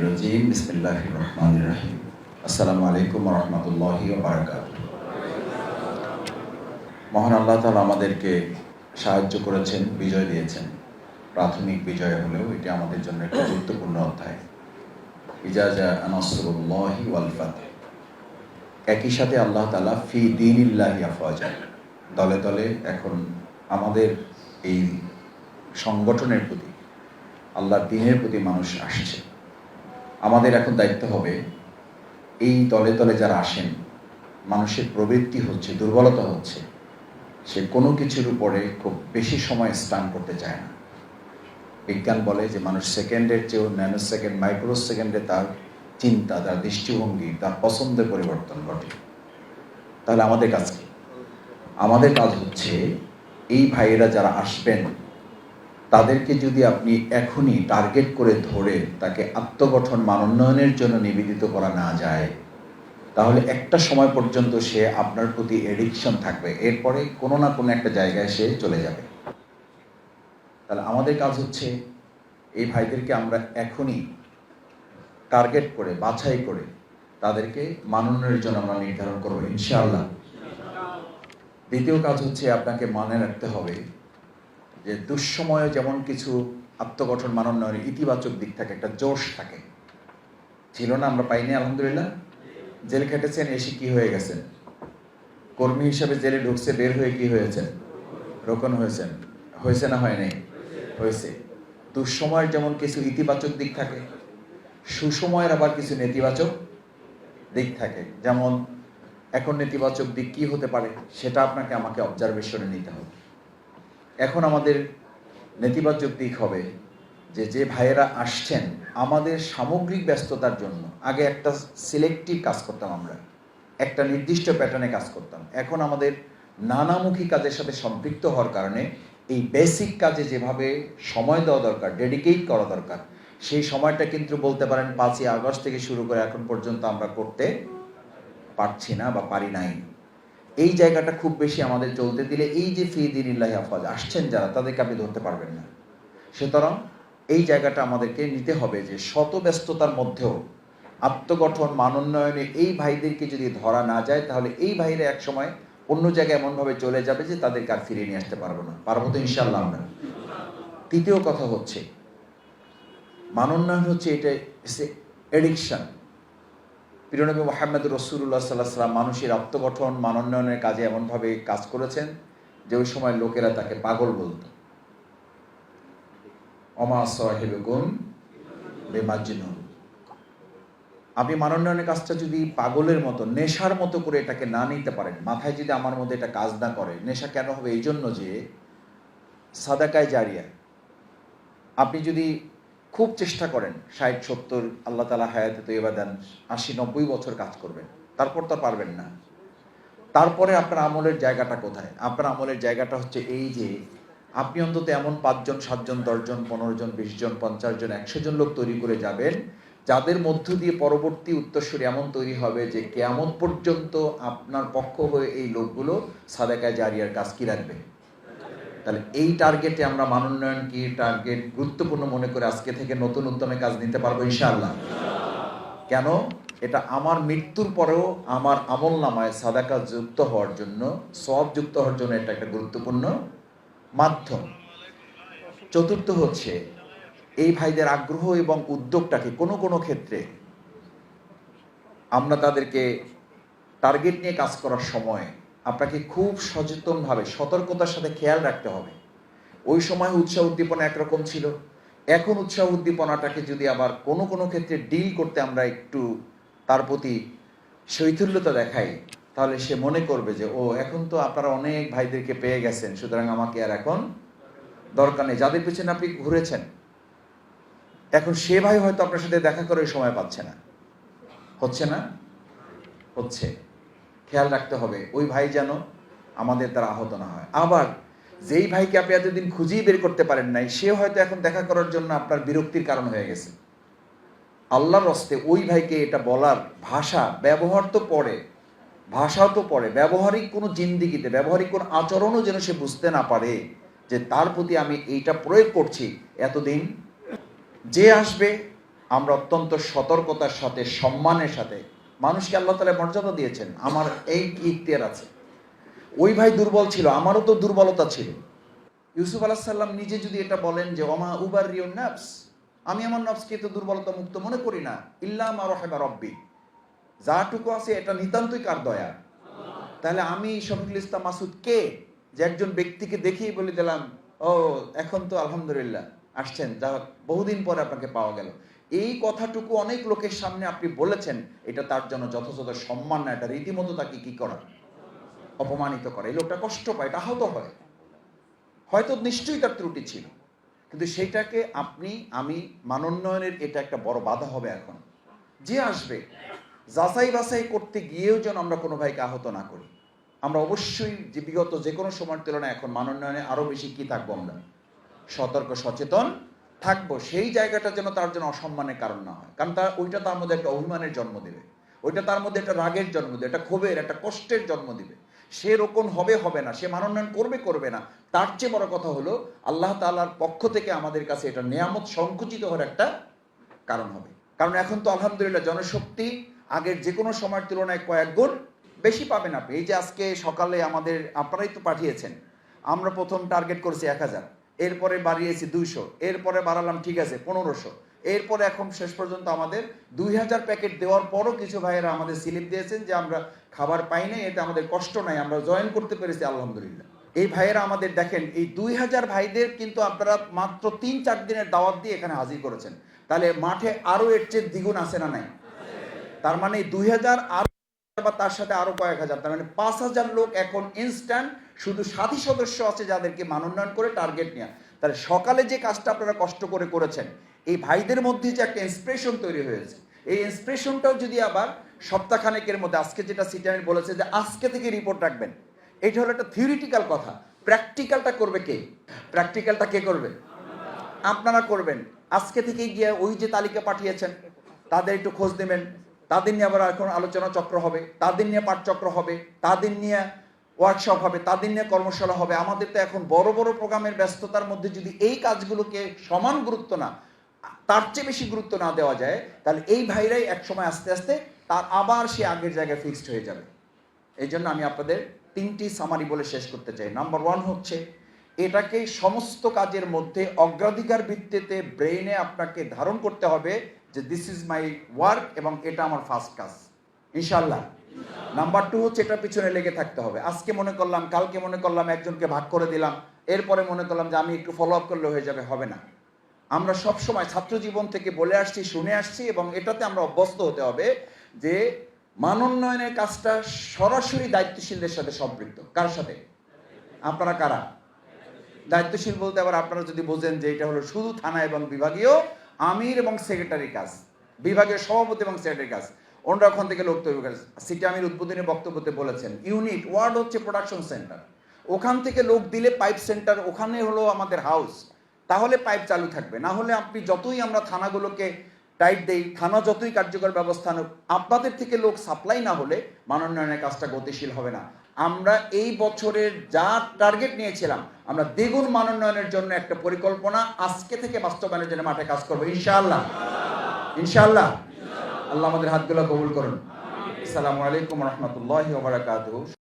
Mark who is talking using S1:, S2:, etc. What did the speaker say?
S1: রাজিম বিসমিল্লাহির রহমানির রহিম। আসসালামু আলাইকুম ওয়া রাহমাতুল্লাহি ওয়া বারাকাতুহু। মহান আল্লাহ তাআলা আমাদেরকে সাহায্য করেছেন, বিজয় দিয়েছেন। প্রাথমিক বিজয় হলেও এটি আমাদের জন্য একটা গুরুত্বপূর্ণ অধ্যায়। ইজা জাআ নাসরুল্লাহি ওয়াল ফাতহ। একই সাথে আল্লাহ তাআলা ফি দীনিল্লাহি আফওয়াজা, দলে দলে এখন আমাদের এই সংগঠনের প্রতি, আল্লাহর দ্বীনের প্রতি মানুষ আসছে। আমাদের এখন দায়িত্ব হবে এই দলে দলে যারা আসেন, মানুষের প্রবৃত্তি হচ্ছে, দুর্বলতা হচ্ছে, সে কোনো কিছুর উপরে খুব বেশি সময় স্টান করতে চায় না। বিজ্ঞান বলে যে মানুষ সেকেন্ডের চেয়েও ন্যানো সেকেন্ড, মাইক্রো সেকেন্ডে তার চিন্তা, তার দৃষ্টিভঙ্গি, তার পছন্দের পরিবর্তন ঘটে। তাহলে আমাদের কাজ কি? আমাদের কাজ হচ্ছে এই ভাইয়েরা যারা আসবেন তাদেরকে যদি আপনি এখনই টার্গেট করে ধরে তাকে আত্মগঠন, মানোন্নয়নের জন্য নিবেদিত করা না যায়, তাহলে একটা সময় পর্যন্ত সে আপনার প্রতি এডিকশন থাকবে, এরপরে কোনো না কোনো একটা জায়গায় সে চলে যাবে। তাহলে আমাদের কাজ হচ্ছে এই ভাইদেরকে আমরা এখনই টার্গেট করে, বাছাই করে তাদেরকে মানোন্নয়নের জন্য আমরা নির্ধারণ করবো ইনশাআল্লাহ। দ্বিতীয় কাজ হচ্ছে আপনাকে মনে রাখতে হবে যে দুঃসময়ে যেমন কিছু আত্মগঠন, মানোন্নয়নের ইতিবাচক দিক থাকে, একটা জোশ থাকে। ছিল না? আমরা পাইনি আলহামদুলিল্লাহ। জেল খেটেছেন, এসে কি হয়ে গেছেন? কর্মী হিসাবে জেলে ঢুকছে, বের হয়ে কি হয়েছেন? রোকন হয়েছেন। হয়েছে না হয়নি? হয়েছে। দুঃসময়ের যেমন কিছু ইতিবাচক দিক থাকে, সুসময়ের আবার কিছু নেতিবাচক দিক থাকে। যেমন এখন নেতিবাচক দিক কি হতে পারে সেটা আপনাকে আমাকে অবজারভেশনে নিতে হবে। এখন আমাদের নেতিবাচক দিক হবে যে ভাইয়েরা আসছেন, আমাদের সামগ্রিক ব্যস্ততার জন্য আগে একটা সিলেক্টিভ কাজ করতাম, আমরা একটা নির্দিষ্ট প্যাটার্নে কাজ করতাম। এখন আমাদের নানামুখী কাজের সাথে সম্পৃক্ত হওয়ার কারণে এই বেসিক কাজে যেভাবে সময় দেওয়া দরকার, ডেডিকেট করা দরকার, সেই সময়টা কিন্তু বলতে পারেন 5ই আগস্ট থেকে শুরু করে এখন পর্যন্ত আমরা করতে পারছি না বা পারি নাই। এই জায়গাটা খুব বেশি আমাদের চলতে দিলে এই যে ফি দীনিল্লাহি আফওয়াজ আসছেন যারা, তাদেরকে আপনি ধরতে পারবেন না। সুতরাং এই জায়গাটা আমাদেরকে নিতে হবে যে শত ব্যস্ততার মধ্যেও আত্মগঠন, মানোন্নয়নে এই ভাইদেরকে যদি ধরা না যায়, তাহলে এই ভাইরা এক সময় অন্য জায়গায় এমনভাবে চলে যাবে যে তাদেরকে আর ফিরিয়ে নিয়ে আসতে পারবো না। পারবো তো ইনশাআল্লাহ আমরা। তৃতীয় কথা হচ্ছে মানোন্নয়ন হচ্ছে এটা এডিকশন। প্রিয় নবী মুহাম্মদ রাসূলুল্লাহ সাল্লাল্লাহু আলাইহি ওয়াসাল্লাম মানুষের আত্মগঠন, মানোন্নয়নের কাজে এমনভাবে কাজ করেছেন যে ওই সময় লোকেরা তাকে পাগল বলতো। ওমা সাহিবুকুম বিমাজনুন। আপনি মানোন্নয়নের কাজটা যদি পাগলের মতো, নেশার মতো করে এটাকে না নিতে পারেন, মাথায় যদি আমার মধ্যে এটা কাজ না করে, নেশা কেন হবে? এই জন্য যে সাদাকায়ে জারিয়া, আপনি যদি খুব চেষ্টা করেন 60-70, আল্লাহ তাআলা হায়াতে তৈয়বা দেন, 80-90 বছর কাজ করবেন, তারপর তো পারবেন না। তারপরে আপনার আমলের জায়গাটা কোথায়? আপনার আমলের জায়গাটা হচ্ছে এই যে আপনি অন্তত এমন 5 জন, 7 জন, 10 জন, 15 জন, 20 জন, 50 জন, 100 জন লোক তৈরি করে যাবেন, যাদের মধ্য দিয়ে পরবর্তী উত্তরসূরি এমন তৈরি হবে যে কিয়ামত পর্যন্ত আপনার পক্ষ হয়ে এই লোকগুলো সাদাকায়ে জারিয়ার কাজ কি রাখবে। তাহলে এই টার্গেটে আমরা মানোন্নয়ন কি টার্গেট গুরুত্বপূর্ণ মনে করে আজকে থেকে নতুন উদ্যমে কাজ নিতে পারবো ইনশাআল্লাহ। কেন? এটা আমার মৃত্যুর পরেও আমার আমলনামায় সাদাকা যুক্ত হওয়ার জন্য, সওয়াব যুক্ত হওয়ার জন্য এটা একটা গুরুত্বপূর্ণ মাধ্যম। চতুর্থ হচ্ছে এই ভাইদের আগ্রহ এবং উদ্যোগটাকে কোনো কোনো ক্ষেত্রে আমরা তাদেরকে টার্গেট নিয়ে কাজ করার সময় আপনাকে খুব সচেতনভাবে, সতর্কতার সাথে খেয়াল রাখতে হবে। ওই সময় উৎসাহ উদ্দীপনা একরকম ছিল, এখন উৎসাহ উদ্দীপনাটাকে যদি আবার কোনো কোনো ক্ষেত্রে ডিল করতে আমরা একটু তার প্রতি শৈথিল্যতা দেখাই, তাহলে সে মনে করবে যে ও এখন তো আপনারা অনেক ভাইদেরকে পেয়ে গেছেন, সুতরাং আমাকে আর এখন দরকার নেই। যাদের পিছনে আপনি ঘুরেছেন, এখন সে ভাই হয়তো আপনার সাথে দেখা করে সময় পাচ্ছে না। হচ্ছে না? হচ্ছে। খেয়াল রাখতে হবে ওই ভাই যেন আমাদের দ্বারা আহত না হয়। আবার যেই ভাইকে আপনি এতদিন খুঁজেই বের করতে পারেন নাই, সে হয়তো এখন দেখা করার জন্য আপনার বিরক্তির কারণ হয়ে গেছে। আল্লাহর রাস্তে ওই ভাইকে এটা বলার ভাষা, ব্যবহার তো পড়ে, ভাষাও তো পড়ে, ব্যবহারিক কোনো জিন্দিগিতে, ব্যবহারিক কোনো আচরণও যেন সে বুঝতে না পারে যে তার প্রতি আমি এইটা প্রয়োগ করছি। এতদিন যে আসবে আমরা অত্যন্ত সতর্কতার সাথে, সম্মানের সাথে, মানুষকে আল্লাহ তাআলা মর্যাদা দিয়েছেন। আমার এই ইখতিয়ার আছে। ওই ভাই দুর্বল ছিল, আমারও তো দুর্বলতা ছিল। ইউসুফ আলাইহিস সালাম নিজে যদি এটা বলেন যে ওমা উবাররিউন নাফস, আমি আমার নফসকে তো দুর্বলতা মুক্ত মনে করি না, ইল্লা মা রাহিমা রব্বি, যাটুকু আছে এটা নিতান্তই কার দয়া। তাহলে আমি শফিকুল ইসলাম মাসুদ কে, যে একজন ব্যক্তিকে দেখেই বলে দিলাম ও এখন তো আলহামদুলিল্লাহ আসছেন, যা বহুদিন পরে আপনাকে পাওয়া গেল, এই কথাটুকু অনেক লোকের সামনে আপনি বলেছেন, এটা তার জন্য যথাযথ সম্মান না, এটা রীতিমতো তাকে কি করা, অপমানিত করে। এই লোকটা কষ্ট পায়, এটা আহত হয়, হয়তো নিশ্চয়ই তার ত্রুটি ছিল, কিন্তু সেইটাকে আপনি আমি মানোন্নয়নের এটা একটা বড় বাধা হবে। এখন যে আসবে যাচাই বাছাই করতে গিয়েও যেন আমরা কোনো ভাইকে আহত না করি। আমরা অবশ্যই যে বিগত যে কোনো সময়ের তুলনায় এখন মানোন্নয়নে আরো বেশি কি থাকবো, আমরা সতর্ক সচেতন থাকবো। সেই জায়গাটা যেন তার জন্য অসম্মানের কারণ না হয়, কারণ ওইটা তার মধ্যে একটা অভিমানের জন্ম দেবে, ওইটা তার মধ্যে একটা রাগের জন্ম দেবে, একটা ক্ষোভের, একটা কষ্টের জন্ম দিবে। সে রকম হবে না, সে মানোন্নয়ন করবে না। তার চেয়ে বড় কথা হলো আল্লাহ তাআলার পক্ষ থেকে আমাদের কাছে এটা নিয়ামত সংকুচিত হওয়ার একটা কারণ হবে। কারণ এখন তো আলহামদুলিল্লাহ জনশক্তি আগের যে কোনো সময়ের তুলনায় কয়েক গুণ বেশি পাবেন আপনি। এই যে আজকে সকালে আমাদের আপনারাই তো পাঠিয়েছেন, আমরা প্রথম টার্গেট করেছি 1000, এরপরে বাড়িয়েছি 200, এরপরে বাড়ালাম ঠিক আছে 1500, এরপরে এখন শেষ পর্যন্ত আমাদের 2000 প্যাকেট দেওয়ার পরও কিছু ভাইয়েরা আমাদের স্লিপ দিয়েছেন যে আমরা খাবার পাই নাই, এতে আমাদের কষ্ট নাই, আমরা জয়েন করতে পেরেছি আলহামদুলিল্লাহ। এই ভাইয়েরা আমাদের দেখেন, এই 2000 ভাইদের কিন্তু আপনারা মাত্র 3-4 দিনের দাওয়াত দিয়ে এখানে হাজির করেছেন। তাহলে মাঠে আরো এর চেয়ে দ্বিগুণ আছে না নাই? তার মানে 2000 আর বা তার সাথে আরো কয়েক হাজার, তার মানে 5000 লোক এখন ইনস্ট্যান্ট শুধু সাথী সদস্য আছে যাদেরকে মানোন্নয়ন করে টার্গেট নেওয়া। তাহলে সকালে যে কাজটা আপনারা কষ্ট করে করেছেন, এই ভাইদের মধ্যে যে একটা ইন্সপিরেশন তৈরি হয়েছে, এই ইন্সপিরেশনটাও যদি আবার সপ্তাহখানেকের মধ্যে, আজকে যেটা সিটামিন বলেছে যে আজকে থেকে রিপোর্ট রাখবেন, এটা হলো একটা থিওরিটিক্যাল কথা। প্র্যাকটিক্যালটা করবে কে? প্র্যাকটিক্যালটা কে করবে? আপনারা করবেন। আজকে থেকে গিয়ে ওই যে তালিকা পাঠিয়েছেন তাদের একটু খোঁজ নেবেন, তাদের নিয়ে আবার এখন আলোচনা চক্র হবে, তাদের নিয়ে পাঠচক্র হবে, তাদের নিয়ে ওয়ার্কশপ হবে, তাদের নিয়ে কর্মশালা হবে। আমাদের তো এখন বড় বড় প্রোগ্রামের ব্যস্ততার মধ্যে যদি এই কাজগুলোকে সমান গুরুত্ব না, তার চেয়ে বেশি গুরুত্ব না দেওয়া যায়, তাহলে এই ভাইরাই একসময় আস্তে আস্তে তার আবার সে আগের জায়গায় ফিক্সড হয়ে যাবে। এই জন্য আমি আপনাদের 3টি সামারি বলে শেষ করতে চাই। নাম্বার 1 হচ্ছে, এটাকে সমস্ত কাজের মধ্যে অগ্রাধিকার ভিত্তিতে ব্রেইনে আপনাকে ধারণ করতে হবে যে দিস ইজ মাই ওয়ার্ক এবং এটা আমার ফার্স্ট কাজ ইনশাআল্লাহ। নাম্বার 2 হচ্ছে এটার পিছনে লেগে থাকতে হবে। আজকে মনে করলাম, কালকে মনে করলাম, একজনকে ভাগ করে দিলাম, এরপরে মনে করলাম যে আমি একটু ফলো আপ করলে হয়ে যাবে, হবে না। আমরা সব সময় ছাত্র জীবন থেকে বলে আসছি, শুনে আসছি, এবং এটাতে আমরা অভ্যস্ত হতে হবে যে মানোন্নয়নের কাজটা সরাসরি দায়িত্বশীলদের সাথে সম্পৃক্ত। কার সাথে? আপনারা কারা দায়িত্বশীল? বলতে আবার আপনারা যদি বোঝেন যে এটা হলো শুধু থানা এবং বিভাগীয় আমির এবং সেক্রেটারি কাজ, বিভাগীয় সভাপতি এবং সেক্রেটারি কাজ, ওনারা ওখান থেকে লোক তৈরি করে। সিটি আমির উদ্বোধনী বক্তব্যতে বলেছেন ইউনিট ওয়ার্ড হচ্ছে প্রোডাকশন সেন্টার, ওখান থেকে লোক দিলে পাইপ সেন্টার, ওখানে হলো আমাদের হাউস, তাহলে পাইপ চালু থাকবে। না হলে আপনি যতই আমরা থানাগুলোকে টাইট দেই, থানা যতই কার্যকর ব্যবস্থা হোক, আপনাদের থেকে লোক সাপ্লাই না হলে মানোন্নয়নের কাজটা গতিশীল হবে না। আমরা এই বছরের যা টার্গেট নিয়েছিলাম, আমরা দ্বিগুণ মানোন্নয়নের জন্য একটা পরিকল্পনা আজকে থেকে বাস্তবায়নের জন্য মাঠে কাজ করবো ইনশাআল্লাহ। ইনশাআল্লাহ। আল্লাহ আমাদের হাতগুলো কবুল করুন। আসসালামু আলাইকুম ওয়া রাহমাতুল্লাহি ওয়া বারাকাতুহু।